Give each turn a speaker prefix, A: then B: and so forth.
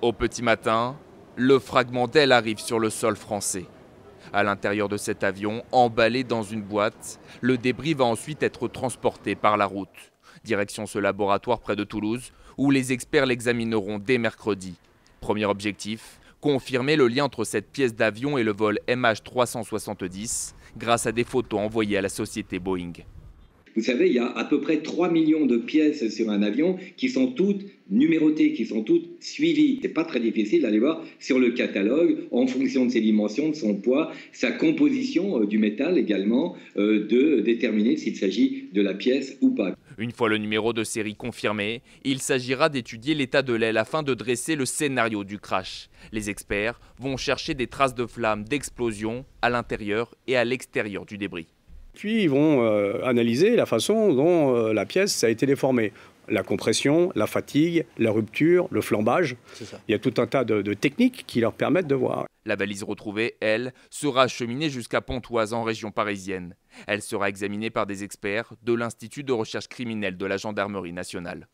A: Au petit matin, le fragment d'aile arrive sur le sol français. À l'intérieur de cet avion, emballé dans une boîte, le débris va ensuite être transporté par la route. Direction ce laboratoire près de Toulouse, où les experts l'examineront dès mercredi. Premier objectif, confirmer le lien entre cette pièce d'avion et le vol MH370 grâce à des photos envoyées à la société Boeing.
B: Vous savez, il y a à peu près 3 millions de pièces sur un avion qui sont toutes numérotées, qui sont toutes suivies. C'est pas très difficile d'aller voir sur le catalogue, en fonction de ses dimensions, de son poids, sa composition du métal également, de déterminer s'il s'agit de la pièce ou pas.
A: Une fois le numéro de série confirmé, il s'agira d'étudier l'état de l'aile afin de dresser le scénario du crash. Les experts vont chercher des traces de flammes, d'explosion à l'intérieur et à l'extérieur du débris.
C: Puis ils vont analyser la façon dont la pièce a été déformée. La compression, la fatigue, la rupture, le flambage. Il y a tout un tas de techniques qui leur permettent de voir.
A: La valise retrouvée, elle, sera acheminée jusqu'à Pontoise en région parisienne. Elle sera examinée par des experts de l'Institut de recherche criminelle de la Gendarmerie nationale.